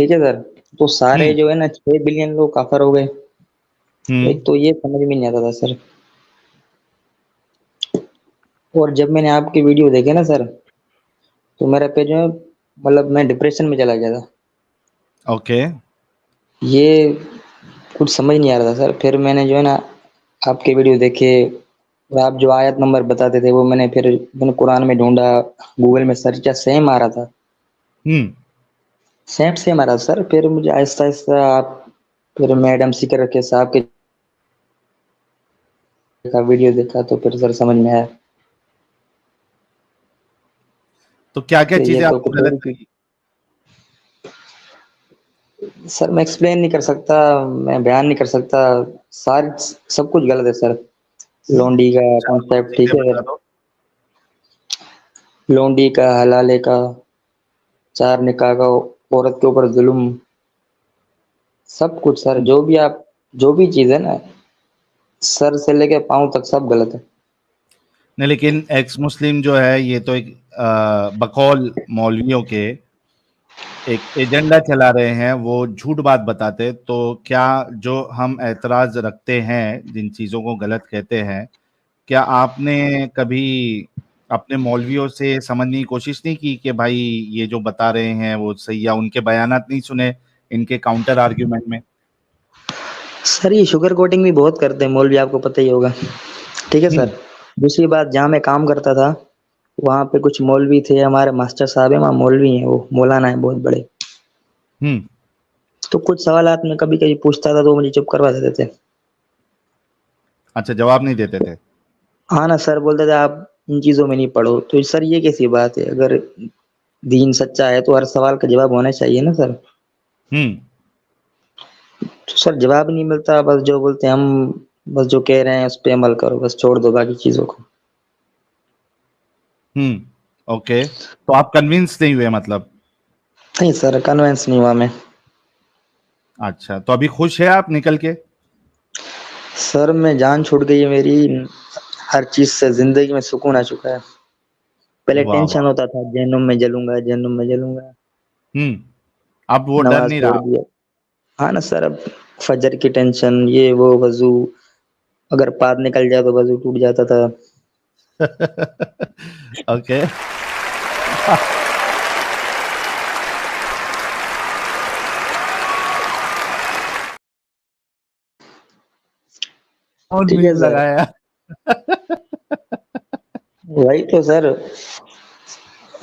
ٹھیک ہے سر. تو سارے جو ہے نا 6 بلین لوگ کافر ہو گئے. ایک تو یہ سمجھ میں نہیں آتا تھا سر. اور جب میں نے آپ کی ویڈیو دیکھے نا سر, تو میرا پہ جو ہے مطلب میں ڈپریشن میں چلا گیا تھا. اوکے. یہ کچھ سمجھ نہیں آ رہا تھا سر. پھر میں نے جو ہے نا آپ کے ویڈیو دیکھے, اور آپ جو آیت نمبر بتاتے تھے وہ میں نے قرآن میں ڈھونڈا, گوگل میں سرچ کیا, سیم آ رہا تھا. سیم آ رہا تھا سر. پھر مجھے آہستہ آہستہ آپ پھر میڈم سکر کے صاحب کے ویڈیو دیکھا تو پھر سر سمجھ میں آیا تو کیا کیا کہ یہ چیزیں تو آپ کو کچھ غلط اور لگی؟ سر میں ایکسپلین نہیں کر سکتا, میں بیان نہیں کر سکتا. سب کچھ غلط ہے سر. لونڈی کا چلو کانسیپٹ ٹھیک چیزیں ہے بتا سر, دو. لونڈی کا, حلالے کا, 4 نکاح کا, عورت کے اوپر ظلم, سب کچھ سر. جو بھی چیز ہے نا سر سے لے کے پاؤں تک سب غلط ہے. نہیں لیکن ایکس مسلم جو ہے یہ تو ایک بقول مولویوں کے ایک ایجنڈا چلا رہے ہیں, وہ جھوٹ بات بتاتے. تو کیا جو ہم اعتراض رکھتے ہیں, جن چیزوں کو غلط کہتے ہیں, کیا آپ نے کبھی اپنے مولویوں سے سمجھنے کی کوشش نہیں کی کہ بھائی یہ جو بتا رہے ہیں وہ صحیح ہے, ان کے بیانات نہیں سنے ان کے کاؤنٹر آرگیومنٹ میں؟ سر یہ شوگر کوٹنگ بھی بہت کرتے ہیں مولوی, آپ کو پتہ ہی ہوگا. ٹھیک ہے سر. دوسری بات, جہاں میں کام کرتا تھا وہاں پہ کچھ مولوی تھے, ہمارے ماسٹر صاحب ہیں وہاں مولوی ہیں, وہ مولانا ہیں بہت بڑے. تو کچھ سوالات میں کبھی کبھی پوچھتا تھا تو مجھے چپ کروا دیتے تھے. اچھا, جواب نہیں دیتے تھے؟ ہاں نا سر, بولتے تھے آپ ان چیزوں میں نہیں پڑھو. تو سر یہ کیسی بات ہے, اگر دین سچا ہے تو ہر سوال کا جواب ہونا چاہیے نا سر. تو سر جواب نہیں ملتا, بس جو بولتے ہیں ہم بس جو کہہ رہے ہیں اس پہ عمل کرو, بس چھوڑ دو باقی چیزوں کو. اوکے. تو آپ کنونس نہیں ہوئے مطلب؟ نہیں سر, کنوینس نہیں ہوا میں. اچھا, تو ابھی خوش ہے آپ نکل کے؟ سر میں جان چھوٹ گئی ہے میری, ہر چیز سے زندگی میں سکون آ چکا ہے. پہلے واہ ٹینشن واہ. ہوتا تھا جہنم میں جلوں گا, جہنم میں جلوں گا. اب وہ ڈر نماز نہیں چھوڑ رہا؟ دیا. ہاں نا سر, اب فجر کی ٹینشن, یہ وہ وضو, اگر پار نکل جائے تو وضو ٹوٹ جاتا تھا. اوکے. اور ٹھیک ہے میوزک سر, لگایا. وہی تو سر,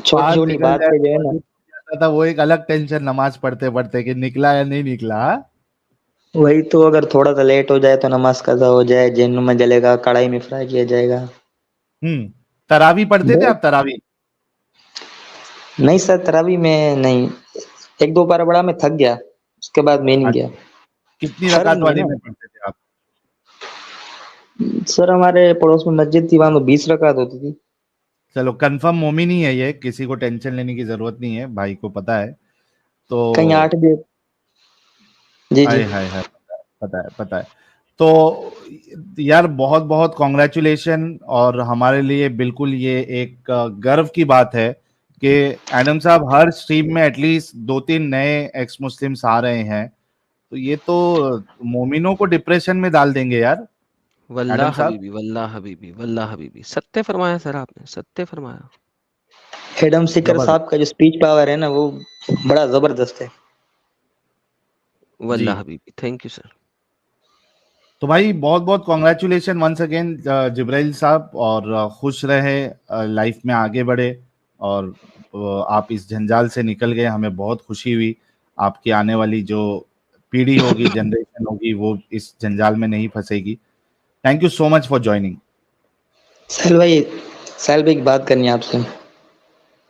چھوٹی پار چھوٹی نکل بات جائے پہ جو ہے تو نا, وضو ٹوٹ جاتا تھا, وہ ایک الگ ٹینشن نماز پڑھتے پڑھتے کہ نکلا یا نہیں نکلا. وہی تو, اگر تھوڑا سا لیٹ ہو جائے تو نماز قضا ہو جائے, جہنم میں جلے گا, کڑھائی میں فرائی کیا جائے گا. تراوی پڑھتے تھے آپ؟ تراوی نہیں سر, تراوی میں نہیں. 1-2 بار بڑا میں تھک گیا, اس کے بعد میں نہیں گیا. کتنی فرض رکعت نہیں ہے والی نا میں پڑھتے تھے آپ؟ سر, ہمارے پڑوس میں مسجد تھی, وہاں تو 20 رکعت ہوتی تھی. چلو کنفرم مومن ہی ہے یہ, کسی کو ٹینشن لینے کی ضرورت نہیں ہے, بھائی کو پتا ہے. تو کہیں 8 بھی. جی جی. ہائے پتا ہے. تو یار بہت بہت کانگریچولیشن, اور ہمارے لیے بالکل یہ ایک گرو کی بات ہے کہ ایڈم صاحب ہر اسٹریم میں ایٹ لیسٹ 2-3 نئے ایکس مسلمس آ رہے ہیں. تو یہ تو مومنوں کو ڈپریشن میں ڈال دیں گے یار. واللہ ایڈم صاحب حبیبی, واللہ حبیبی, واللہ حبیبی, ستیہ فرمایا سر آپ نے, ستیہ فرمایا. ایڈم سکر زبردست. صاحب کا جو اسپیچ پاور ہے نا وہ بڑا زبردست ہے. واللہ جی حبیبی, تھینک یو سر. تو بھائی بہت بہت کانگریچولیشن ونس اگین جبرائیل صاحب, اور خوش رہے, لائف میں آگے بڑھے, اور آپ اس جنجال سے نکل گئے. ہمیں بہت خوشی ہوئی. آپ کی آنے والی جو پیڑھی ہوگی, جنریشن ہوگی, وہ اس جنجال میں نہیں پھنسے گی. Thank you so much for joining. Sohail بھائی ایک بات کرنی ہے آپ سے.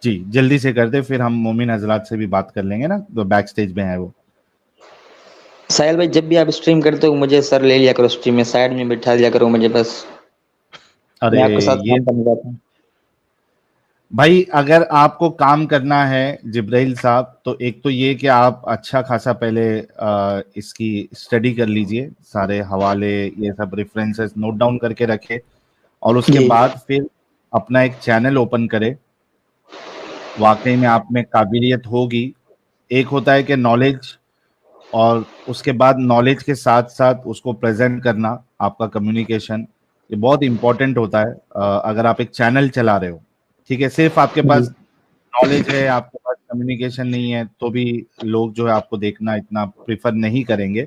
جی جلدی سے کر دے, پھر ہم مومن حضرات سے بھی بات کر لیں گے نا, تو بیک سٹیج میں ہے وہ. ساحل بھائی, جب بھی آپ اسٹریم کرتے ہو مجھے سر لے لیا کرو اسٹریم میں, سائڈ میں بٹھا دیا کرو مجھے, بس ارے میں آپ کے ساتھ یہ کام کرنا چاہتا ہوں. بھائی اگر آپ کو کام کرنا ہے جبرائیل صاحب, تو ایک تو یہ کہ آپ اچھا خاصا پہلے اس کی اسٹڈی کر لیجئے, سارے حوالے یہ سب ریفرنسز نوٹ ڈاؤن کر کے رکھے, اور اس کے جی بعد پھر اپنا ایک چینل اوپن کرے. واقعی میں آپ میں قابلیت ہوگی ایک ہوتا ہے کہ نالج، اور اس کے بعد نالج کے ساتھ ساتھ اس کو پریزنٹ کرنا، آپ کا کمیونیکیشن یہ بہت امپورٹنٹ ہوتا ہے اگر آپ ایک چینل چلا رہے ہو. ٹھیک ہے، صرف آپ کے جی پاس نالج ہے، آپ کے پاس کمیونیکیشن نہیں ہے، تو بھی لوگ جو ہے آپ کو دیکھنا اتنا پریفر نہیں کریں گے.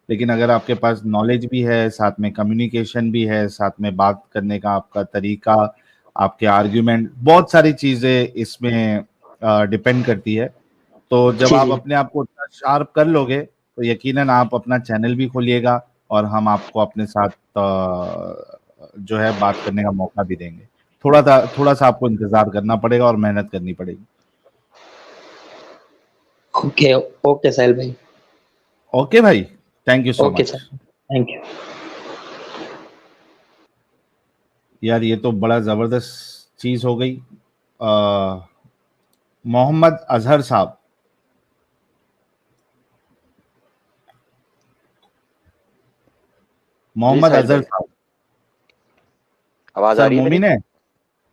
لیکن اگر آپ کے پاس نالج بھی ہے، ساتھ میں کمیونیکیشن بھی ہے، ساتھ میں بات کرنے کا آپ کا طریقہ، آپ کے آرگیومنٹ، بہت ساری چیزیں اس میں ڈپینڈ کرتی ہے. تو جب جی آپ جی اپنے آپ کو اتنا شارپ کر لو گے تو یقیناً آپ اپنا چینل بھی کھولیے گا، اور ہم آپ کو اپنے ساتھ جو ہے بات کرنے کا موقع بھی دیں گے. تھوڑا سا آپ کو انتظار کرنا پڑے گا اور محنت کرنی پڑے گی. اوکے اوکے ساحل بھائی. اوکے بھائی، thank you so okay much. Sir, thank you. یار یہ تو بڑا زبردست چیز ہو گئی. محمد اظہر صاحب، جی محمد ساحل اظہر بھائی، صاحب. آواز سر آ رہی ہے میری؟ مومن ہے؟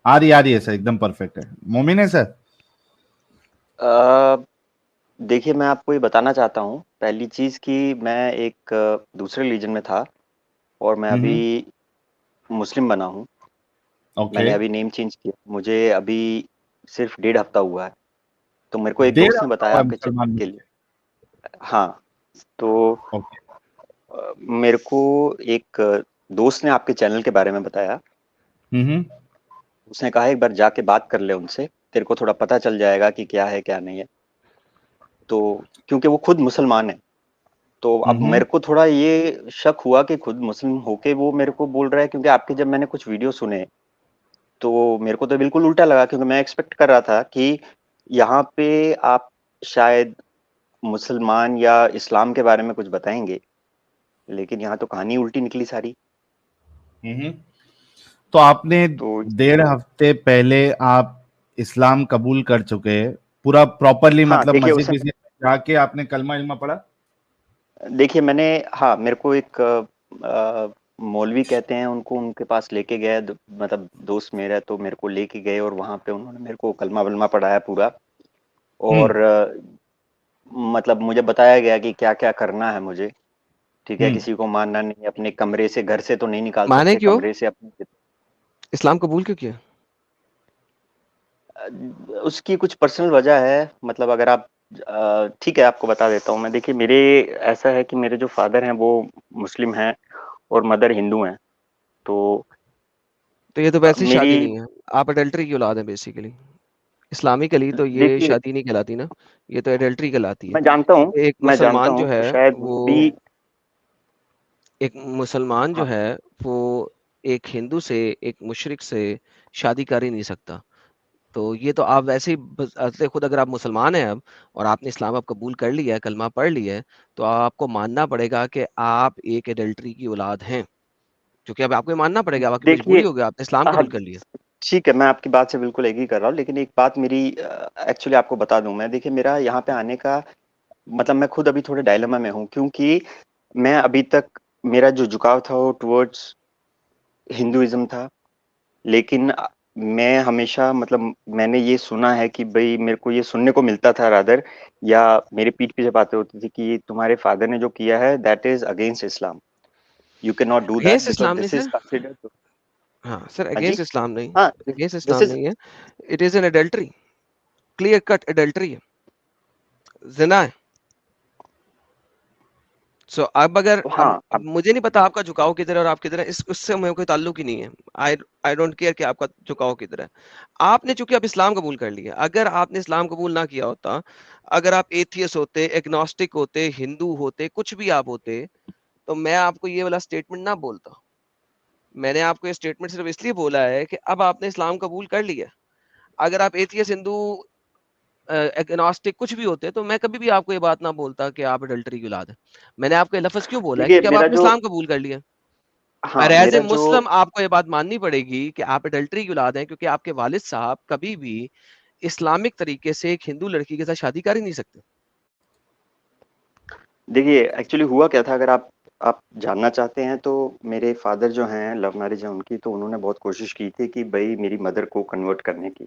آ رہی ہے سر، ایک دم پرفیکٹ ہے. مومن ہے سر؟ دیکھیے میں آپ کو یہ بتانا چاہتا ہوں، پہلی چیز کہ میں ایک دوسرے ریلیجن میں تھا اور میں ابھی مسلم بنا ہوں. میں نے اوکے. ابھی نیم چینج کیا، مجھے ابھی صرف 1.5 ہفتہ ہوا ہے. تو میرے کو ایک 1.5 دوست نے ہفتہ بتایا ہوا ہے آپ کے چینل مسلمان کے میں؟ لیے. ہاں، تو اوکے. میرے کو ایک دوست نے آپ کے چینل کے بارے میں بتایا. اس نے کہا ایک بار جا کے بات کر لے ان سے، تیرے کو تھوڑا پتہ چل جائے گا کہ کیا ہے کیا نہیں ہے. تو کیونکہ وہ خود مسلمان ہے، تو اب میرے کو تھوڑا یہ شک ہوا کہ خود مسلم ہو کے وہ میرے کو بول رہا ہے، کیونکہ آپ کے جب میں نے کچھ ویڈیو سنے تو میرے کو تو بالکل الٹا لگا، کیونکہ میں ایکسپیکٹ کر رہا تھا کہ یہاں پہ آپ شاید مسلمان یا اسلام کے بارے میں کچھ بتائیں گے، لیکن یہاں تو کہانی الٹی نکلی ساری. تو آپ نے تو 1.5 ہفتے پہلے آپ اسلام قبول کر چکے، پورا پراپرلی، ہاں مطلب دیکھیے مسجد وسجد جا کے آپ نے کلمہ علمہ پڑھا؟ دیکھیے میں نے، ہاں میرے کو ایک مولوی کہتے ہیں ان کو، ان کے پاس لے کے گئے، مطلب دوست میرا، تو میرے کو لے کے گئے اور وہاں پہ انہوں نے میرے کو کلمہ ولمہ پڑھایا پورا. اور مطلب مجھے بتایا گیا کہ کیا کیا کرنا ہے مجھے. ٹھیک ہے، کسی کو ماننا نہیں، اپنے کمرے سے، گھر سے تو نہیں نکال مانے سکتے، کیوں؟ کمرے سے اپنے. اسلام قبول کیوں کیا؟ اس کی کچھ پرسنل وجہ ہے، مطلب اگر آپ ٹھیک ہے آپ کو بتا دیتا ہوں میں. دیکھیے میرے ایسا ہے کہ میرے جو فادر ہیں وہ مسلم ہیں اور مدر ہندو ہیں. تو یہ تو ویسی میری، شادی نہیں ہے، آپ اڈلٹری کی اولاد ہیں بیسیکلی. اسلامکلی تو یہ دیکھیے شادی نہیں کہلاتی نا، یہ تو اڈلٹری کہلاتی ہے. میں جانتا ہوں، ایک میں جانتا مسلمان ہوں جو ہے شاید وہ بھی. ایک مسلمان ہاں جو ہے وہ ایک ہندو سے، ایک مشرک سے شادی کر ہی نہیں سکتا. تو یہ تو آپ ویسے ہی خود، اگر آپ مسلمان ہیں اب اور آپ نے اسلام اب قبول کر لیا ہے، کلمہ پڑھ لیا ہے، تو آپ کو ماننا پڑے گا کہ آپ ایک ایڈلٹری کی اولاد ہیں، کیونکہ اب آپ کو یہ ماننا پڑے گا، آپ کی دیکھیے مجبوری ہوگی، آپ نے اسلام قبول کر لیا. ٹھیک ہے، میں آپ کی بات سے بالکل ایگری کر رہا ہوں، لیکن ایک بات میری ایکچولی آپ کو بتا دوں میں. دیکھیے میرا یہاں پہ آنے کا مطلب، میں خود ابھی تھوڑے ڈائلما میں ہوں، کیونکہ میں ابھی تک میرا جو جھکاؤ تھا وہ ٹورڈز ہندوازم تھا. لیکن میں ہمیشہ مطلب میں نے یہ سنا ہے کہ بھئی میرے کو یہ سننے کو ملتا تھا رادر، یا میرے پیٹھ پیچھے باتیں ہوتی تھی کہ تمہارے فادر نے جو کیا ہے that is against Islam, you can not do that against because Islam نہیں دس سر. Is considered. ہاں سر، ہاں جی، اگینسٹ اسلام نہیں، ہاں اگینسٹ دس اسلام از، نہیں ہے. It is an adultery, clear cut adultery ہے، زنا ہے. سو اب اگر اب ہاں مجھے نہیں پتا آپ کا جھکاؤ کدھر ہے اور آپ کدھر ہے، اس سے مجھے کوئی تعلق ہی نہیں ہے. آئی ڈونٹ کیئر کہ آپ کا جھکاؤ کدھر ہے. آپ نے چونکہ اب اسلام قبول کر لیا، اگر آپ نے اسلام قبول نہ کیا ہوتا، اگر آپ ایتھیس ہوتے، ایگنوسٹک ہوتے، ہندو ہوتے، کچھ بھی آپ ہوتے، تو میں آپ کو یہ والا اسٹیٹمنٹ نہ بولتا. میں نے آپ کو یہ اسٹیٹمنٹ صرف اس لیے بولا ہے کہ اب آپ نے اسلام قبول کر لیا. اگر آپ ایتھیس، ہندو، ایگنوسٹک کچھ بھی ہوتے تو میں کبھی بھی آپ کو یہ بات نہ بولتا کہ آپ اڈلٹری کی اولاد ہیں. میں نے آپ کو یہ لفظ کیوں بولا ہے؟ دیکھیے کیونکہ اب میرا آپ نے جو، اسلام قبول کر لیا. ہاں اور ایز اے میرا جو، مسلم آپ کو یہ بات ماننی پڑے گی کہ آپ اڈلٹری کی اولاد ہیں، کیونکہ آپ کے والد صاحب کبھی بھی اسلامک طریقے سے ایک ہندو لڑکی کے ساتھ شادی کر ہی نہیں سکتے. دیکھیے ایکچولی ہوا کیا تھا، اگر آپ جاننا چاہتے ہیں تو میرے فادر جو ہیں لو میرج ہے ان کی، تو انہوں نے بہت کوشش کی تھی کہ بھائی میری مدر کو کنورٹ کرنے کی.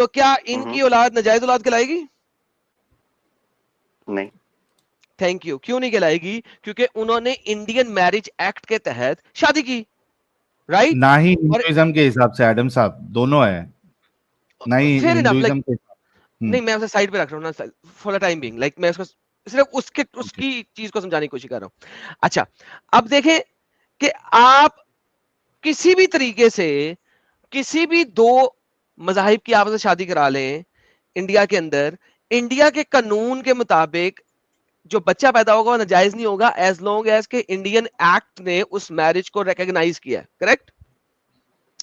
تو کیا ان کی اولاد ناجائز اولاد کہلائے گی؟ نہیں. Thank you. کیوں نہیں کہلائے گی؟ کیونکہ انہوں نے انڈین میرج ایکٹ کے تحت شادی کی، رائٹ؟ نہ ہی ہندوازم کے حساب سے ایڈم صاحب دونوں ہے، نہ ہی ہندوازم کے. نہیں میں اسے سائڈ پہ رکھ رہا ہوں نا for the time being, like میں اس کو صرف اس کی چیز کو سمجھانے کی کوشش کر رہا ہوں. اچھا اب دیکھیں کہ آپ کسی بھی طریقے سے کسی بھی دو مذاہب کی آپس میں شادی کرا لیں انڈیا کے اندر، انڈیا کے قانون کے مطابق جو بچہ پیدا ہوگا وہ ناجائز نہیں ہوگا ایز لانگ ایز کہ انڈین ایکٹ نے اس میرج کو ریکگنائز کیا. کریکٹ؟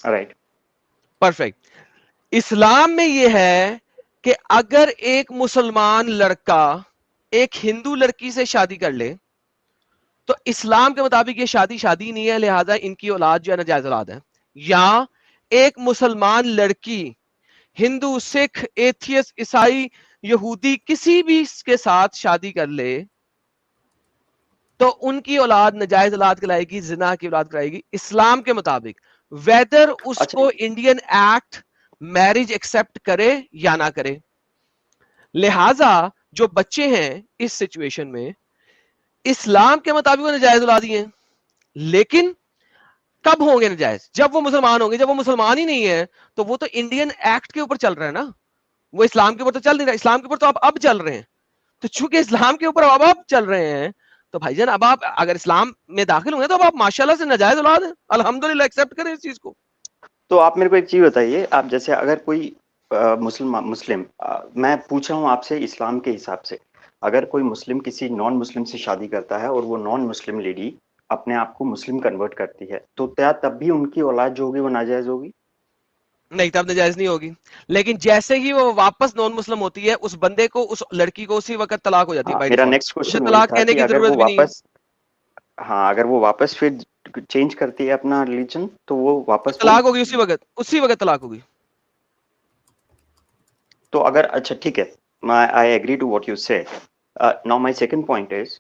رائٹ. پرفیکٹ. اسلام میں یہ ہے کہ اگر ایک مسلمان لڑکا ایک ہندو لڑکی سے شادی کر لے تو اسلام کے مطابق یہ شادی نہیں ہے، لہذا ان کی اولاد جو ہے ناجائز اولاد ہے. یا ایک مسلمان لڑکی ہندو، سکھ، ایتھیس، عیسائی، یہودی کسی بھی کے ساتھ شادی کر لے تو ان کی اولاد ناجائز اولاد کہلائے گی، زنا کی اولاد کہلائے گی اسلام کے مطابق، ویدر اس کو انڈین ایکٹ میرج ایکسپٹ کرے یا نہ کرے. لہذا جو بچے ہیں اس سچویشن میں اسلام کے مطابق وہ ناجائز اولادی ہیں، لیکن کب ہوں گے ناجائز؟ جب وہ مسلمان ہوں گے. جب وہ مسلمان ہی نہیں ہے تو وہ تو انڈین ایکٹ کے اوپر چل رہا ہے نا، وہ اسلام کے اوپر تو چل نہیں رہا. اسلام کے اوپر تو اب چل رہے ہیں. تو چونکہ اسلام کے اوپر اب چل رہے ہیں تو بھائی جان اب آپ اگر اسلام میں داخل ہوں گے تو اب آپ ماشاءاللہ سے ناجائز اولاد ہیں. الحمدللہ ایکسپٹ کریں اس چیز کو. تو آپ میرے کو ایک چیز بتائیے، آپ جیسے اگر کوئی مسلم میں پوچھ رہا ہوں آپ سے اسلام کے حساب سے، اگر کوئی مسلم کسی نان مسلم سے شادی کرتا ہے اور وہ نان مسلم لیڈی اپنے آپ کو مسلم کنورٹ کرتی ہے تو کیا تب بھی ان کی اولاد جو ہوگی وہ ناجائز ہوگی؟ نہیں، تب ناجائز نہیں ہوگی. لیکن جیسے ہی وہ واپس نان مسلم ہوتی ہے اس بندے کو، اس لڑکی کو اسی وقت طلاق ہو جاتی ہے. میرا نیکسٹ کوشچن وہی طلاق تھا کہنے کہ کی اگر ضرورت وہ بھی نہیں ہے. واپس اگر وہ واپس پھر چینج کرتی ہے اپنا ریلیجن تو وہ واپس طلاق ہوگی اسی وقت طلاق ہوگی. تو اگر اچھا ٹھیک ہے، I agree to what you said. Now my second point is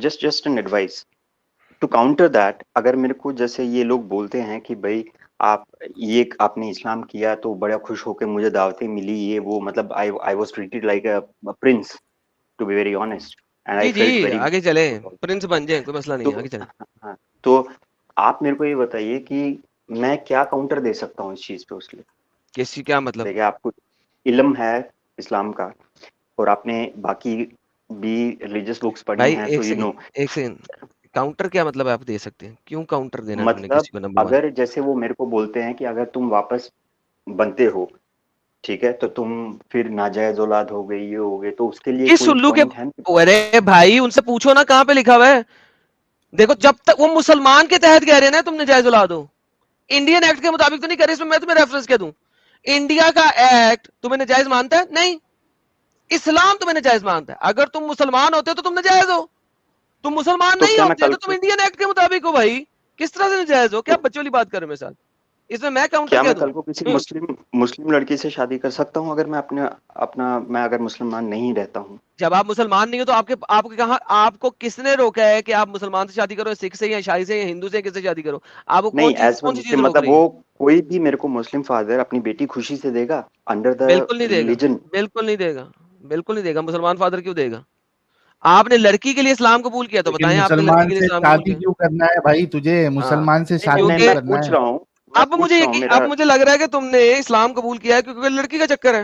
just an advice to counter that. اگر میرے کو جیسے یہ لوگ بولتے ہیں کہ بھائی آپ نے اسلام کیا تو بڑا خوش ہو کے مجھے دعوتیں ملی، یہ وہ، مطلب I was treated like a prince, to be very honest, and I felt G very آگے چلیں، پرنس بن جائیں، کوئی مسئلہ نہیں ہے، آگے چلیں. تو آپ میرے کو یہ بتائیے کہ میں کیا کاؤنٹر دے سکتا ہوں اس چیز پہ؟ اس لیے کس کی کیا مطلب؟ دیکھیں آپ کو علم ہے اسلام کا اور آپ نے باقی بھی ریلیجس بکس پڑھی ہیں تو ایک سیکنڈ کاؤنٹر کیا مطلب آپ دے سکتے ہیں؟ کیوں کاؤنٹر دینا ہے مطلب کسی کو؟ نمبر اگر جیسے وہ میرے کو بولتے ہیں کہ اگر تم واپس بنتے ہو ٹھیک ہے تو تم پھر ناجائز اولاد ہو گئی، یہ ہو گئے، تو اس کے لیے کس کوئی الو کے؟ پوائنٹ ہے؟ ارے بھائی ان سے پوچھو نا کہاں پہ لکھا ہوا ہے. دیکھو جب تک وہ مسلمان کے تحت کہہ رہے ہیں نا تم ناجائز اولاد ہو، انڈین ایکٹ کے مطابق تو نہیں کہہ رہے. اس میں تمہیں ریفرنس کیا دوں؟ انڈیا کا ایکٹ تمہیں ناجائز مانتا ہے؟ نہیں. اسلام تمہیں ناجائز مانتا ہے. اگر تم مسلمان ہوتے تو تم ناجائز ہو، تم مسلمان تو نہیں کیا میں ہوتے کل تو تم انڈین ایکٹ کے مطابق ہو. بھائی کس طرح سے ناجائز ہو؟ کیا بچوں والی بات کر رہے ہیں میرے ساتھ؟ اس میں میں کاؤنٹر کیا کیا میں دوں؟ کل کو کسی مسلم لڑکی سے شادی کر سکتا ہوں اگر میں میں اگر مسلمان نہیں رہتا ہوں؟ جب آپ مسلمان نہیں ہو تو آپ کے کہاں، آپ کو کس نے روکا ہے کہ آپ مسلمان سے شادی کرو، سکھ سے یا عیسائی سے یا ہندو سے، کس سے شادی کرو؟ آپ کو نہیں، کون سی چیز روک مطلب رہی ہے؟ وہ کوئی بھی میرے کو مسلم فادر اپنی بیٹی خوشی سے دے گا انڈر دا بالکل نہیں دے گا، ریلیجن؟ بالکل نہیں دے گا، بالکل نہیں دے گا. مسلمان فادر کیوں دے گا؟ آپ نے لڑکی کے لیے اسلام قبول کیا تو لیکن بتائیں آپ نے لڑکی مسلمان کے لیے سے اسلام قبول شادی کیا؟ کیوں کرنا ہے بھائی تجھے؟ مسلمان سے شادی نہیں، کیوں میں کرنا پوچھ ہے؟ رہا ہوں اب مجھے لگ رہا ہے کہ تم نے اسلام قبول کیا ہے کیونکہ لڑکی کا چکر ہے.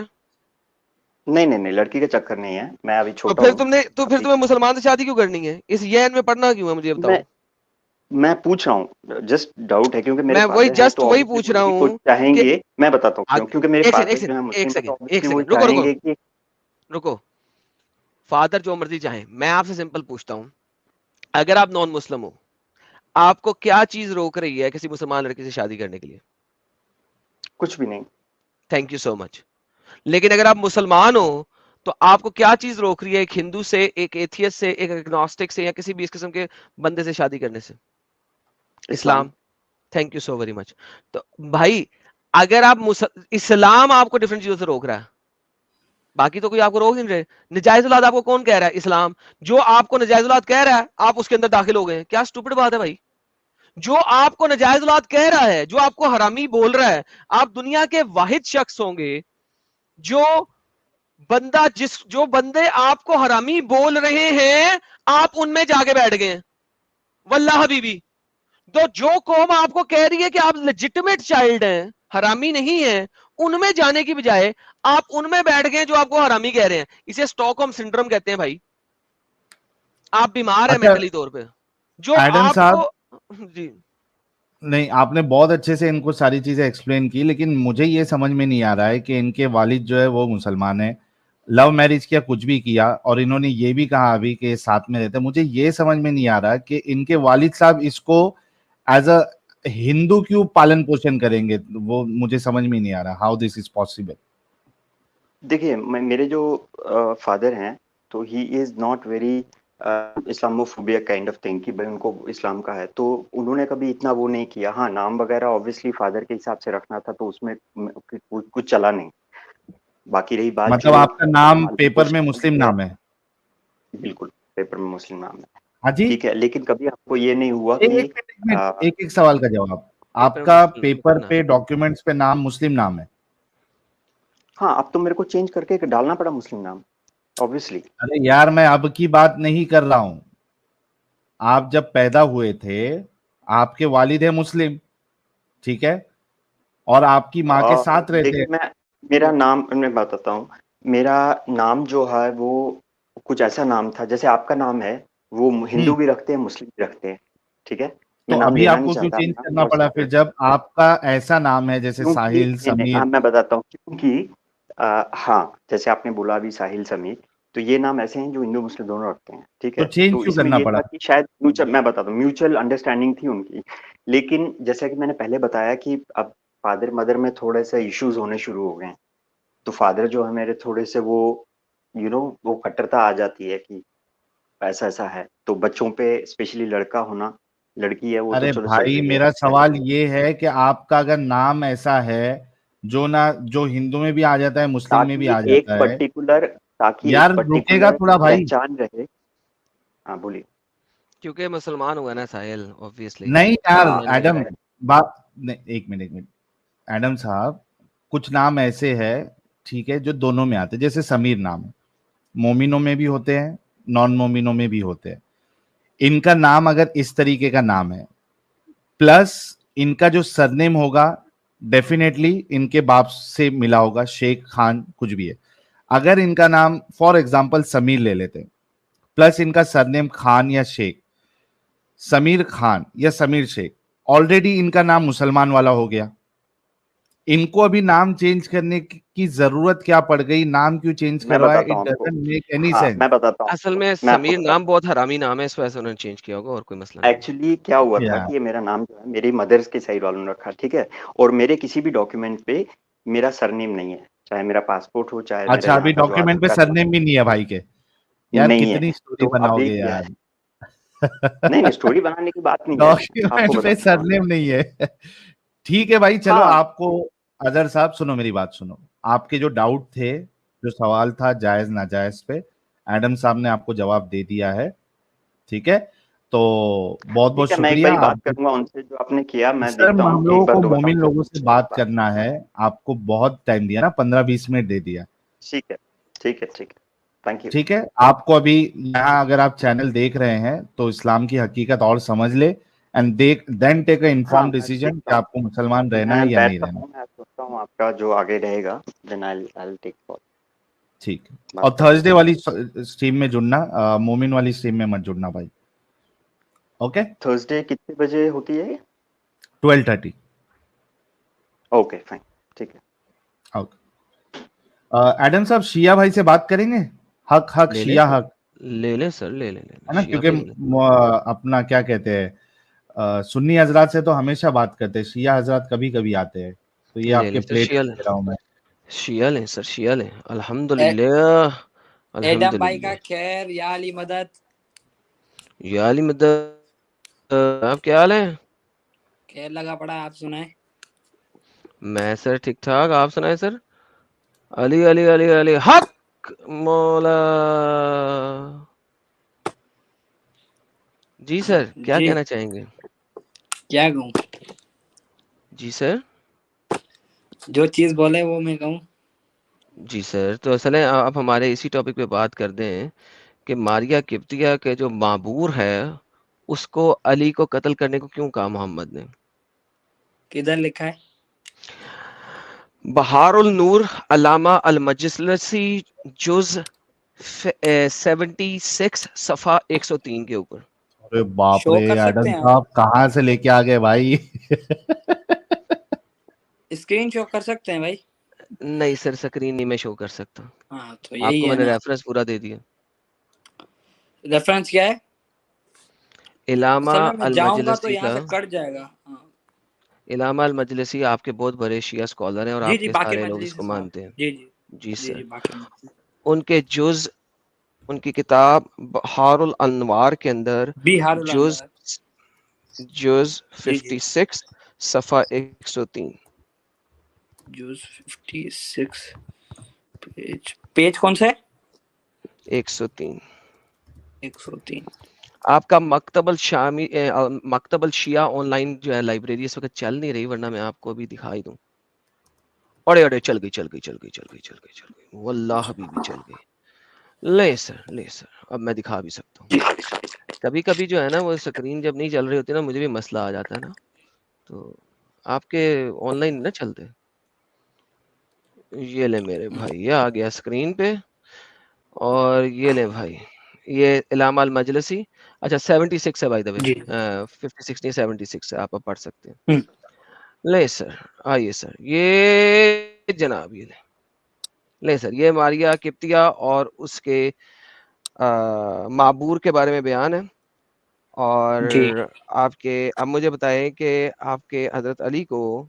نہیں، لڑکی کا چکر نہیں ہے، میں ابھی تو چھوٹا پھر ہوں. تمہیں مسلمان سے شادی کیوں کرنی ہے؟ اس یین میں پڑھنا کیوں ہے مجھے بتاؤ. میں پوچھ رہا ہوں، جسٹ ڈاؤٹ ہے کیونکہ میرے میں وہی فادر ہیں جسٹ تو وہی obviously پوچھ وہ رہا لڑکی کو ہوں چاہیں کہ گے. میں بتاتا ہوں کیونکہ میرے ایک فادر جو ہیں مسلم ہیں تو obviously وہ چاہیں گے کہ رکو. فادر جو مرضی چاہیں، میں آپ سے سمپل پوچھتا ہوں، اگر آپ نان مسلم ہو آپ کو کیا چیز روک رہی ہے کسی مسلمان لڑکی سے شادی کرنے کے لیے؟ کچھ بھی نہیں. تھینک یو سو مچ. لیکن اگر آپ مسلمان ہو تو آپ کو کیا چیز روک رہی ہے ایک ہندو سے، ایک ایتھیس سے، ایک ایگنوسٹک سے یا کسی بھی اس قسم کے بندے سے شادی کرنے سے؟ اسلام. Thank you so very much. تو بھائی اگر آپ اسلام آپ کو ڈفرنٹ چیزوں سے روک رہا ہے، باقی تو کوئی آپ کو روک نہیں رہے. نجائز اولاد آپ کو کون کہہ رہا ہے؟ اسلام. جو آپ کو نجائز اولاد کہہ رہا ہے آپ اس کے اندر داخل ہو گئے. کیا اسٹوپڈ بات ہے بھائی؟ جو آپ کو نجائز اولاد کہہ رہا ہے، جو آپ کو حرامی بول رہا ہے، آپ دنیا کے واحد شخص ہوں گے جو بندہ جو بندے آپ کو حرامی بول رہے ہیں آپ ان میں جا کے بیٹھ گئے ہیں واللہ حبیبی. تو جو قوم آپ کو کہہ رہی ہے کہ آپ لیجٹمیٹ چائلڈ ہیں, حرامی نہیں ہیں, ان میں جانے کی بجائے آپ ان میں بیٹھ گئے جو آپ کو حرامی کہہ رہے ہیں. اسے اسٹاک ہوم سنڈروم کہتے ہیں بھائی. آپ بیمار ہیں اچھا مینٹلی طور پہ. جو ایڈم آپ صاحب, کو جی نہیں آپ نے بہت اچھے سے ان کو ساری چیزیں ایکسپلین کی, لیکن مجھے یہ سمجھ میں نہیں آ رہا ہے کہ ان کے والد جو ہے وہ مسلمان ہیں, لو میرج کیا, کچھ بھی کیا, اور انہوں نے یہ بھی کہا ابھی کہ ساتھ میں رہتے ہیں. مجھے یہ سمجھ میں نہیں آ رہا کہ ان کے والد صاحب اس کو ایز اے ہندو کیوں پالن پوشن کریں گے, وہ مجھے سمجھ میں نہیں آ رہا ہاؤ دس از پاسبل. دیکھیے میرے جو فادر ہیں تو he is not very Islamophobia kind of thing کہ بھائی ان کو اسلام کا ہے, تو انہوں نے کبھی اتنا وہ نہیں کیا. ہاں نام وغیرہ obviously فادر کے حساب سے رکھنا تھا تو اس میں کچھ چلا نہیں. باقی رہی بات مطلب جو آپ کا نام پالن پیپر میں پوشن مسلم کی ہے, نام ہے؟ بالکل پیپر میں مسلم نام ہے, ہاں جی, ٹھیک ہے, لیکن کبھی آپ کو یہ نہیں ہوا ایک کہ ایک منٹ, ایک سوال کا جواب. آپ کا پیپر پہ ڈاکیومنٹس پہ نام مسلم نام ہے؟ ہاں اب تو میرے کو چینج کر کے ڈالنا پڑا مسلم نام obviously. ارے یار میں اب کی بات نہیں کر رہا ہوں, آپ جب پیدا ہوئے تھے آپ کے والد ہیں مسلم, ٹھیک ہے, اور آپ کی ماں کے ساتھ رہتے دیکھیں ہیں. میں میرا نام میں بتاتا ہوں, میرا نام جو ہے وہ کچھ ایسا نام تھا جیسے آپ کا نام ہے, وہ ہندو بھی رکھتے ہیں مسلم بھی رکھتے ہیں, ٹھیک ہے, میں تو نام ابھی لینا آپ نہیں کو کیوں چاہتا, چینج نام کرنا بہت پڑا سارے پھر ہیں. جب آپ کا ایسا نام ہے جیسے کیونکہ ساحل, سمیر؟ میں بتاتا ہوں کیونکہ ہاں جیسے آپ نے بولا ابھی ساحل سمیر, تو یہ نام ایسے ہیں جو ہندو مسلم دونوں رکھتے ہیں, ٹھیک تو ہے. تو چینج کیوں اس میں کرنا یہ پڑا؟ تھا کہ شاید میوچل, میں بتاتا ہوں, میوچل انڈرسٹینڈنگ تھی ان کی. لیکن جیسا کہ میں نے پہلے بتایا کہ اب فادر مدر میں تھوڑے سے ایشوز ہونے شروع ہو گئے ہیں, تو فادر جو ہے میرے تھوڑے سے وہ وہ کٹرتا آ جاتی ہے کہ ایسا ایسا ہے, تو بچوں پہ اسپیشلی لڑکا ہونا, لڑکی ہے وہ تو ارے چلو بھائی سرٹیفکیٹ میرا ہے. سوال یہ ہے کہ آپ کا اگر نام ایسا ہے جو ہندو میں بھی آ جاتا ہے, مسلم میں بھی تاکہ آ ایک جاتا ہے. پرٹیکولر یار رکے گا تھوڑا بھائی. پہچان رہے. ہاں بولیے. کیونکہ مسلمان ہوا نا ساحل, obviously نہیں یار مسلمان ایڈم, رہے گا. بات نہیں, ایک منٹ ایڈم صاحب, کچھ نام ایسے ہے ٹھیک ہے جو دونوں میں آتے, جیسے سمیر نام ہے, مومنوں میں بھی ہوتے ہیں نان مومنوں میں بھی ہوتے ہیں. ان کا نام اگر اس طریقے کا نام ہے پلس ان کا جو سرنیم ہوگا ڈیفینیٹلی ان کے باپ سے ملا ہوگا, شیخ خان کچھ بھی ہے. اگر ان کا نام فار ایگزامپل سمیر لے لیتے پلس ان کا سرنیم خان یا شیخ, سمیر خان یا سمیر شیخ, آلریڈی ان کا نام مسلمان والا ہو گیا. ان کو ابھی نام چینج کرنے کی ضرورت کیا پڑ گئی, نام کیوں چینج میں کروائے؟ بتاتا اٹ ہوں آپ کو, ڈزنٹ میک اینی ہاں سینس. میں بتاتا ہوں آپ اصل کو, میں میں آپ کو سمیر بتاتا نام بہت حرامی نام ہے, اس وجہ سے انہوں نے چینج کیا ہوگا, اور کوئی مسئلہ ہوں. نہیں. ایکچولی کیا ہوا تھا یا کہ یہ میرا نام جو ہے میری مدرس کے سائڈ والوں نے رکھا, ٹھیک ہے, اور میرے کسی بھی ڈاکیومنٹ پہ میرا سرنیم نہیں ہے, چاہے میرا پاسپورٹ ہو چاہے میرا اچھا, یہاں ابھی کا جو ڈاکیومنٹ آدھار پہ کارڈ سرنیم بھی نہیں ہے بھائی کے؟ یار نہیں ہے. کتنی سٹوری تو بناؤ ابھی گے کیا یار. ہے, نہیں اسٹوری بنانے کی بات نہیں ہے, آپ کو ڈاکیومنٹ پہ بتاتا ہوں. سرنیم نہیں ہے. ٹھیک ہے بھائی, چلو ہاں آپ کو اظہر صاحب سنو میری بات سنو, آپ کے جو ڈاؤٹ تھے, جو سوال تھا جائز ناجائز پہ, ایڈم صاحب نے آپ کو جواب دے دیا ہے, ٹھیک ہے. تو بہت بہت ٹھیک ہے, میں ایک شکریہ. باری آپ بات کروں گا ان سے جو آپ نے کیا, میں سر دیکھتا ہوں ہم ایک لوگوں بار کو دوبارہ ان مومن سے لوگوں سے پوچھ بات بات. کرنا ہے, آپ کو بہت ٹائم دیا نا, 15-20 منٹ دے دیا, ٹھیک ہے ٹھیک ہے ٹھیک ہے, تھینک یو. ٹھیک ہے. آپ کو ابھی یہاں اگر آپ چینل دیکھ رہے ہیں تو اسلام کی حقیقت اور سمجھ لے, اینڈ دین ٹیک اے ہاں انفارم میں ڈیسیژن کہ دیکھتا ہوں, آپ کو مسلمان رہنا میں ہے یا نہیں بیٹھتا رہنا. ہوں, میں سوچتا ہوں آپ کا جو آگے رہے گا, دین I'll take call. ٹھیک ہے. اور بات کرتا تھرسڈے والی اسٹریم میں جڑنا, مومن والی اسٹریم میں مت جڑنا بھائی. اوکے, ہوں. تھرسڈے کتنے بجے ہوتی ہے؟ 12:30. اوکے فائن, ٹھیک ہے. اوکے. ایڈم صاحب شیعہ بھائی سے بات کریں گے, حق لے لیں شیعہ سر, حق, لے لیں سر, لے لیں ہے نا, شیعہ کیونکہ بھائی لے لیں. اپنا کیا کہتے ہیں, سنی حضرات سے تو ہمیشہ بات کرتے ہیں, شیعہ حضرات کبھی کبھی آتے ہیں, تو یہ لے آپ کے لیں سر, پلیٹ شیعہ دے رہا ہوں میں. شیعہ لیں سر, شیعہ لیں. الحمدللہ ایڈم بھائی الحمدللہ. کا خیر, یا علی مدد. یا علی مدد, آپ کیا حال ہیں؟ خیر لگا پڑا, آپ سنائیں. میں سر ٹھیک ٹھاک, آپ سنائیں سر. علی علی علی علی حق مولا. جی سر, کیا جی کہنا چاہیں گے؟ کیا کہوں, جی سر. جو چیز بولے وہ میں کہوں. جی سر، تو چلیں اب ہمارے اسی ٹاپک پہ بات کر دیں کہ ماریہ قبطیہ کے جو معبور ہے اس کو علی کو قتل کرنے کو کیوں کہا محمد نے؟ کدھر لکھا ہے؟ بہار النور علامہ المجلسی جز 76 صفحہ 103 کے اوپر. ارے باپ شو رے کر سکتے ایڈم ہیں آپ؟ صاحب کہاں سے لے کے آ گئے بھائی؟ اسکرین شو کر سکتے ہیں بھائی؟ نہیں سر، سکرین نہیں میں شو کر سکتا. ہاں تو آپ کو یہی میں ہے نے نا. ریفرنس پورا دے دیا. ریفرنس کیا ہے؟ علامہ اصل میں جاؤں گا تو المجلسی یہاں کا، سے کٹ جائے گا. ہاں علامہ المجلسی آپ کے بہت بڑے شیعہ اسکالر ہیں اور جی آپ جی، کے باقر سارے لوگ اس مجلسی کو صاحب. مانتے ہیں. جی جی جی جی سر. جی، باقر مجلسی. ان کے جز، ان کی کتاب بحار الانوار کے اندر بہار جز الانوار. جز جی جی، 56 صفحہ 103. جوز 56 پیج کون سا ہے؟ 103. 103. آپ کا مکتب الشامی مکتب الشیعہ آن لائن جو ہے لائبریری اس وقت چل نہیں رہی، ورنہ میں آپ کو بھی دکھائی دوں. اڑے اڑے چل گئی چل گئی چل گئی چل گئی چل گئی چل گئی، واللہ حبیبی چل گئی. لے سر لے سر، اب میں دکھا بھی سکتا ہوں. کبھی کبھی جو ہے نا وہ اسکرین جب نہیں چل رہی ہوتی نا مجھے بھی مسئلہ آ جاتا ہے نا، تو آپ کے آن لائن نہ چلتے. یہ لے میرے بھائی، یہ آ گیا اسکرین پہ، اور یہ لے بھائی یہ علامہ المجلسی. اچھا 76 ہے بائی دا وے، جی. 56 نہیں 76 ہے، آپ اب پڑھ سکتے ہیں. ہم. لے سر، آئیے سر، یہ جناب یہ لے سر، یہ ماریہ قبطیہ اور اس کے معبور کے بارے میں بیان ہے. اور جی آپ کے، اب مجھے بتائیں کہ آپ کے حضرت علی کو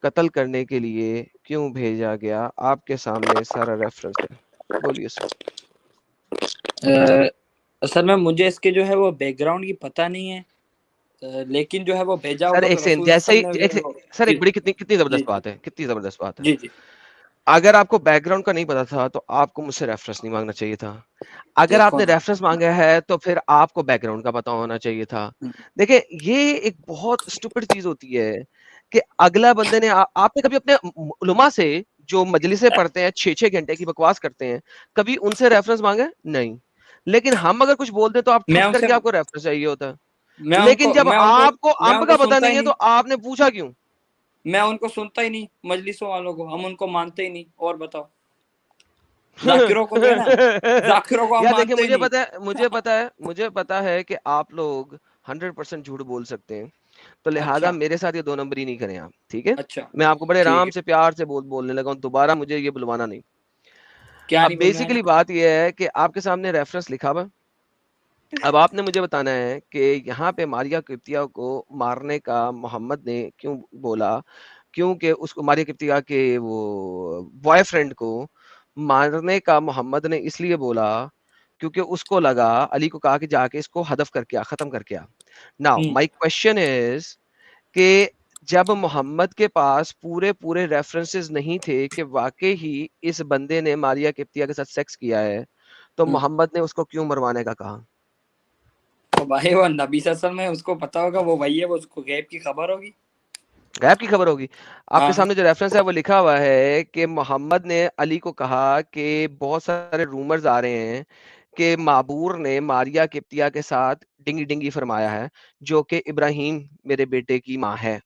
قتل کرنے کے لیے کیوں بھیجا گیا؟ آپ کے سامنے سارا ریفرنس ہے، بولیے سر. اصل میں مجھے اس کے جو ہے وہ بیک گراؤنڈ کی پتہ نہیں ہے، لیکن جو ہے وہ بھیجا سر ہوگا ایک تو سیکنڈ، رسول جیسے صلی ہی اللہ علیہ وسلم نے. سر جی ایک بڑی کتنی جی زبردست جی بات ہے، کتنی زبردست بات ہے. جی جی. اگر آپ کو بیک گراؤنڈ کا نہیں پتا تھا تو آپ کو مجھ سے ریفرنس نہیں مانگنا چاہیے تھا. اگر آپ دیکھو نے نا. ریفرنس مانگا ہے تو پھر آپ کو بیک گراؤنڈ کا پتا ہونا چاہیے تھا. دیکھیں یہ ایک بہت اسٹوپڈ چیز ہوتی ہے کہ اگلا بندے نے، آپ نے کبھی اپنے علماء سے جو مجلسیں پڑھتے ہیں 6 گھنٹے کی بکواس کرتے ہیں، کبھی ان سے ریفرنس مانگے؟ نہیں. لیکن ہم اگر کچھ بولتے تو آپ میں ٹھس ان کر سے کے آپ کو ریفرنس چاہیے ہوتا. میں ان لیکن کو جب میں ان کو آپ کو میں امب ان کو کا پتا سنتا نہیں ہی ہے نہیں. تو آپ نے پوچھا کیوں؟ میں ان کو سنتا ہی نہیں، مجلسوں والوں کو ہم ان کو مانتے ہی نہیں. اور بتاؤ، ذاکروں کو جو ہے نا، ذاکروں کو ہم یا دیکھیں مانتے ہی نہیں. مجھے پتا ہے کہ آپ لوگ 100% جھوٹ بول سکتے ہیں، تو لہٰذا اچھا میرے ساتھ یہ 2 نمبری نہیں کریں آپ، ٹھیک ہے؟ اچھا میں آپ کو بڑے ٹھیک آرام ہے. سے پیار سے بولنے لگا ہوں، دوبارہ مجھے یہ بلوانا نہیں. کیا اب نہیں بلوانا؟ بیسیکلی بات یہ ہے کہ آپ کے سامنے ریفرنس لکھا ہوا، اب آپ نے مجھے بتانا ہے کہ یہاں پہ ماریہ قبطیہ کو مارنے کا محمد نے کیوں بولا. کیونکہ اس کو ماریہ قبطیہ کے وہ بوائے فرینڈ کو مارنے کا محمد نے اس لیے بولا کیونکہ اس کو لگا، علی کو کہا کہ جا کے اس کو ہدف کر کے آ، ختم کر کے آ. ناؤ مائی کوشچن از کہ جب محمد کے پاس پورے ریفرنسز نہیں تھے کہ واقعی ہی اس بندے نے ماریہ قبطیہ کے ساتھ سیکس کیا ہے، تو محمد نے اس کو کیوں مروانے کا کہا؟ تو بھائی وہ نبی صلی اللہ علیہ وسلم ہے، اس کو پتا ہوگا، وہ وہی ہے، وہ اس کو غیب کی خبر ہوگی. غیب کی خبر ہوگی. آپ کے ہاں سامنے جو ریفرنس ہے وہ لکھا ہوا ہے کہ محمد نے علی کو کہا کہ بہت سارے رومرز آ رہے ہیں کہ معبور نے ماریہ قبطیہ کے ساتھ ڈنگی ڈنگی فرمایا ہے، جو کہ ابراہیم میرے بیٹے کی ماں ہے،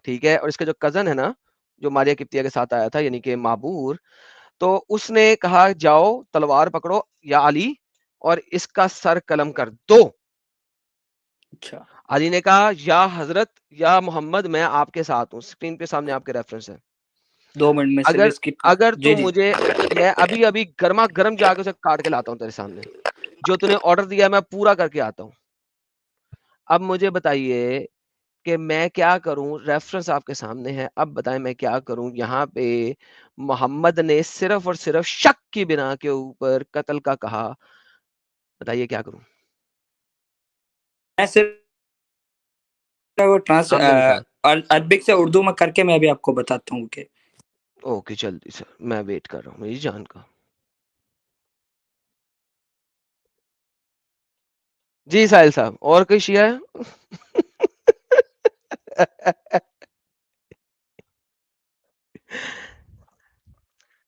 ٹھیک ہے؟ اور اس کا جو کزن ہے نا جو ماریہ قبطیہ کے ساتھ آیا تھا، یعنی کہ معبور، تو اس نے کہا جاؤ تلوار پکڑو یا علی اور اس کا سر قلم کر دو. اچھا. علی نے کہا یا حضرت یا محمد میں آپ کے ساتھ ہوں. اسکرین پہ سامنے آپ کے ریفرنس ہے. 2 منٹ میں سے بسکٹ. اگر جی تو جی. مجھے، میں ابھی گرما گرم جا کے اسے کاٹ کے لاتا ہوں تیرے سامنے، جو تو نے آرڈر دیا میں پورا کر کے آتا ہوں. اب مجھے بتائیے کہ میں کیا کروں؟ ریفرنس آپ کے سامنے ہے، اب بتائیں میں کیا کروں؟ یہاں پہ محمد نے صرف اور صرف شک کی بنا کے اوپر قتل کا کہا، بتائیے کیا کروں؟ میں صرف وہ آپ نے لکھا ہے عربک سے اردو میں کر کے میں بھی آپ کو بتاتا ہوں کہ اوکے جلدی سر، میں ویٹ کر رہا ہوں میری جان کا. جی ساحل صاحب، اور کوئی شیعہ ہے؟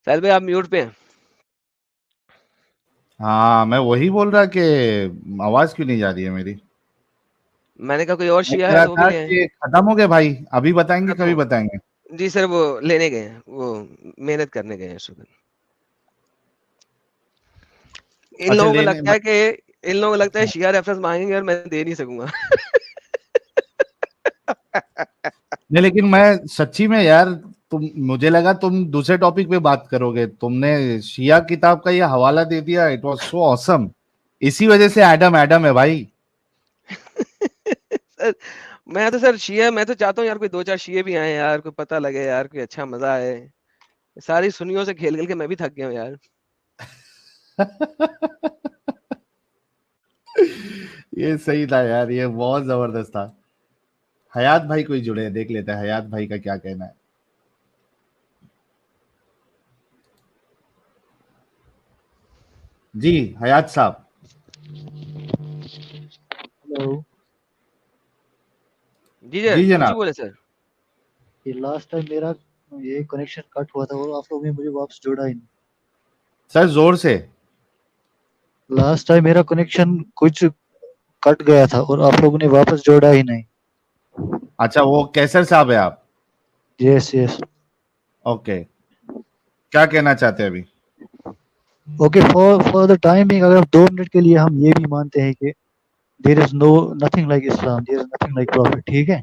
سہیل بھائی آپ میوٹ پہ ہیں. ہاں میں وہی بول رہا کہ آواز کیوں نہیں جا رہی ہے میری. میں نے کہا کوئی اور میں شیعہ کہہ ہے رہا تو وہ بھی تھا لے آئیں. کہ ختم ہو گئے بھائی, ابھی بتائیں گے, ختم کبھی ہو. بتائیں گے. جی سر وہ لینے گئے ہیں, وہ محنت کرنے گئے ہیں اس وقت. ان اچھا لوگوں کو لینے لگتا ہے کہ ان لوگوں کو لگتا ہے شیعہ ریفرنس مانگیں گے اور میں دے نہیں سکوں گا. نہیں, لیکن میں سچی میں یار مجھے لگا تم دوسرے ٹاپک پہ بات کرو گے. تم نے شیعہ کتاب کا یہ حوالہ دے دیا, اٹ واز سو آسم. اسی وجہ سے ایڈم ہے بھائی. میں تو سر شیعہ, میں تو چاہتا ہوں یار کوئی 2-4 شیعہ بھی آئے یار, کوئی پتہ لگے یار, کوئی اچھا مزہ آئے. ساری سنیوں سے کھیل کھیل کے میں بھی تھک گیا ہوں یار. یہ صحیح تھا یار, یہ بہت زبردست تھا. حیات بھائی کوئی جڑے, دیکھ لیتے ہیں حیات بھائی کا کیا کہنا ہے. جی حیات صاحب. ہلو. جی جی جی جناب. بولے سر. یہ لاسٹ ٹائم میرا یہ کنیکشن کٹ ہوا تھا اور آپ لوگوں نے مجھے واپس جوڑا ہی نہیں. سر زور سے. لاسٹ ٹائم میرا کنیکشن کچھ کٹ گیا تھا اور آپ لوگوں نے واپس جوڑا ہی نہیں. اچھا وہ کیسر صاحب ہے آپ؟ یس یس. اوکے, کیا کہنا چاہتے ہیں ابھی؟ Okay, for the time being, اگر 2 منٹ کے لیے ہم یہ بھی مانتے ہیں کہ there is nothing like Islam, there is nothing like prophet, ٹھیک ہے؟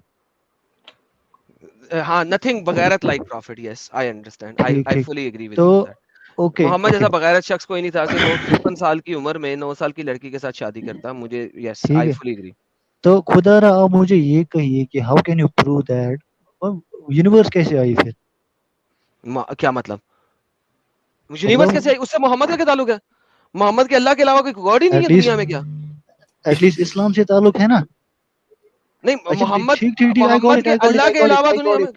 ہاں, نتھنگ بغیرت like prophet. Yes I understand, ٹھیک آئی ٹھیک. Fully agree with to you. Okay Muhammad okay جیسا بغیرت شخص کوئی نہیں تھا کہ وہ 53 سال کی عمر میں 9 سال کی لڑکی کے ساتھ شادی کرتا. مجھے یس ٹھیک آئی ہے. فلی ایگری. تو خدا را آپ مجھے یہ کہیے کہ how can you prove that, universe کیسے آئی پھر؟ کیا مطلب یونیورس مطلب کیسے؟ اس سے محمد کا کیا تعلق ہے؟ محمد کے اللہ کے علاوہ کوئی گاڈ ہی نہیں ہے دنیا میں کیا؟ ایٹ لیسٹ اسلام سے تعلق ہے نا. نہیں, اچھا محمد ٹھیک ٹھیک ٹھیک, محمد کے اللہ کے علاوہ دنیا میں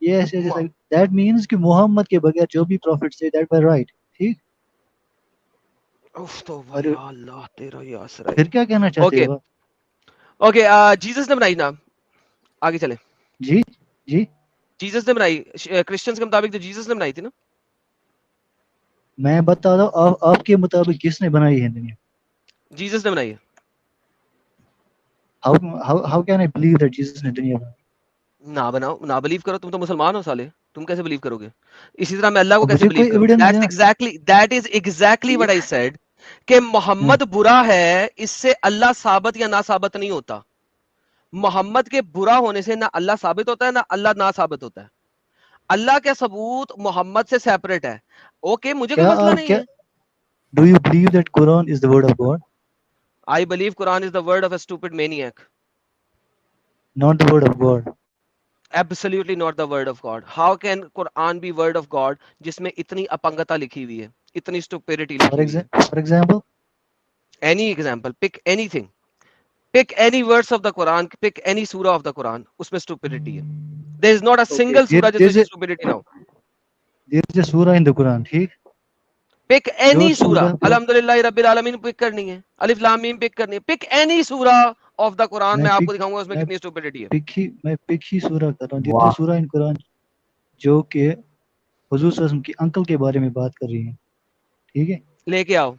یس یس, دیٹ مینس کہ محمد کے بغیر جو بھی پروفٹ سے دیٹ واز رائٹ. ٹھیک. اف تو بھائی اللہ تیرا ہی آسرا ہے. پھر کیا کہنا چاہتے اوکے ہو آپ؟ اوکے, جیسس نے بنائی نا, آگے چلیں. جی جی, جیسس نے بنائی, کرسچنز کے مطابق تو جیسس نے بنائی تھی نا. میں بتا رہا ہوں آپ کے مطابق کس نے بنائی ہے دنیا؟ جیسس نے بنائی ہے. How can I believe that Jesus نے دنیا بنائی؟ نہ بناؤ, نہ بلیو کرو, تم تو مسلمان ہو سالے, تم کیسے بلیو کرو گے؟ اسی طرح میں اللہ کو کیسے مجھے بلیو کوئی کروں؟ Evidence that is exactly what I said کہ محمد برا ہے, اس سے اللہ ثابت یا نہ ثابت نہیں ہوتا. محمد کے برا ہونے سے نہ اللہ ثابت ہوتا ہے نہ اللہ نہ ثابت ہوتا ہے. اللہ کا ثبوت محمد سے سیپریٹ ہے. اوکے, مجھے کوئی کیا مسئلہ آپ نہیں کیا ہے. Do you believe that Quran is the word of God? I believe Quran is the word of a stupid maniac. Not the word of God. Absolutely not the word of God. How can Quran be word of God جس میں اتنی اپنگتا لکھی ہوئی ہے, اتنی stupidity لکھی ہوئی ہے؟ For example? Any example, pick anything. Pick any verse of the Quran, pick any surah of the Quran. اس میں stupidity ہے. There is not a single surah جس میں stupidity نہ ہو. There is a surah in the Quran, ٹھیک. Pick any surah. الحمدللہ رب العالمین پک کرنی ہے, الف لام میم پک کرنی ہے. Pick any surah of the Quran, میں آپ کو دکھاؤں گا اس میں کتنی stupidity ہے. میں پک ہی سورہ کر رہا ہوں. There is a surah in Quran جو کہ حضور صلی اللہ علیہ وسلم کی انکل کے بارے میں بات کر رہی ہے, ٹھیک ہے. لے کے آؤ.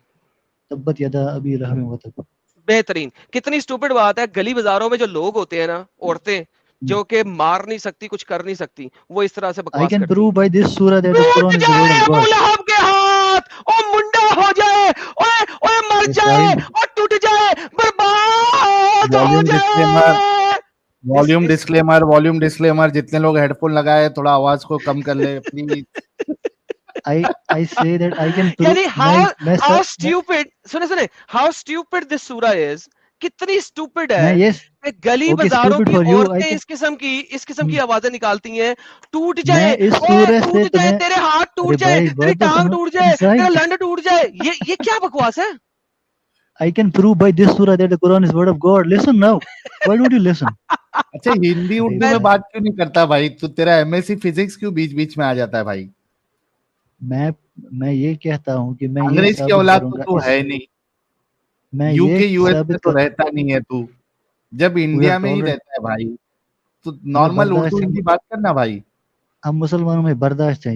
تبت یدا ابی لہب وتب. بہترین. کتنی سٹوپڈ بات ہے, گلی بازاروں میں جو لوگ ہوتے ہیں نا, عورتیں جو کہ مار نہیں سکتی, کچھ کر نہیں سکتی, وہ اس طرح سے I بکواس can کرتی prove ہیں. by this surah that the Quran ٹوٹ is the word جائے of ابو God. لہب کے ہاتھ, او منڈا ہو جائے, اوے اوے مر جائے, اور ٹوٹ جائے, برباد ہو جائے. Volume disclaimer. جتنے لوگ ہیڈ فون لگائے تھوڑا آواز کو کم کر لے please. I say that I can prove. یعنی how stupid, سنے how stupid this surah is. کتنی stupid ہے کہ گلی بازاروں کی عورتیں اس قسم کی آوازیں نکالتی ہیں. ٹوٹ جائے, اوے ٹوٹ جائے, تیرے ہاتھ ٹوٹ جائے, تیری ٹانگ ٹوٹ جائے, تیرا لنڈ ٹوٹ جائے. یہ کیا بکواس ہے؟ I can prove by this surah that the Quran is word of God. Listen now. Why don't you listen? اچھا ہندی اردو میں بات کیوں نہیں کرتا بھائی تو؟ تیرا ایم ایس سی فزکس کیوں بیچ بیچ میں آ جاتا ہے بھائی؟ میں یہ کہتا ہوں کہ میں یہ انگریز کی اولاد تو ہے نہیں, یو کے یو ایس میں تو رہتا نہیں ہے تو, جب انڈیا میں ہی رہتا ہے بھائی تو نارمل اردو ہندی بات کرنا بھائی. ہم مسلمانوں میں برداشت ہیں.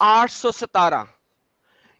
6817,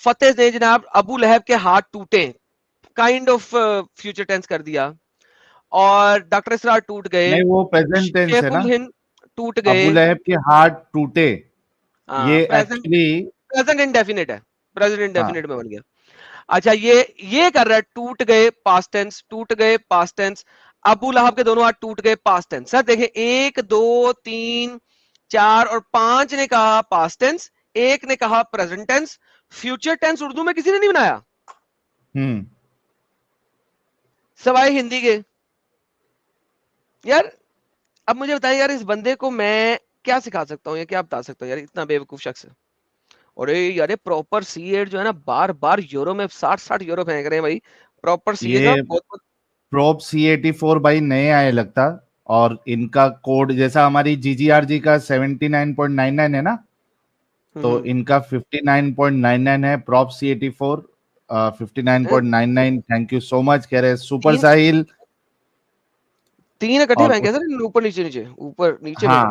فتح نے جناب ابو لہب کے ہاتھ ٹوٹے کائنڈ آف فیوچر ٹینس کر دیا, اور ڈاکٹر اسرار ٹوٹ گئے, نہیں وہ پریزنٹ ٹینس شیخ ہے نا, الہند ٹوٹ گئے. ابو لہب کے ہاتھ ٹوٹے, یہ پریزنٹ ایکچولی انڈیفینٹ ہے, پریزنٹ انڈیفینٹ میں بن گیا. اچھا یہ کر رہا ہے ٹوٹ گئے پاسٹ ٹینس, ٹوٹ گئے پاسٹ ٹینس. ابو لہب کے دونوں ہاتھ ٹوٹ گئے پاسٹ ٹینس. سر دیکھیں 1 2 3 4 اور 5 نے کہا پاسٹ ٹینس, ایک نے کہا present tense. Future tennis Urdu میں کسی نے نہیں بنایا سوائے ہندی کے. یار اب مجھے بتائیں یار, اس بندے کو میں کیا سکھا سکتا ہوں یا کیا بتا سکتا ہوں یار, اتنا بے وقوف شخص ہے. اور یار پراپر سی ایڈ جو ہے نا بار بار یورو میں 60 یورو پھینک رہے ہیں بھائی. پراپر سی ایڈ پروپ C84 بھائی نئے آئے لگتا, اور ان کا کوڈ جیسا ہماری GGRG کا 79.99 ہے نا, تو ان کا 59.99 ہے. پراپ C84 59.99. Thank you so much. کہہ رہے سپر ساحل 3 اکٹھے پھینکے سر, اوپر نیچے نیچے اوپر نیچے. ہاں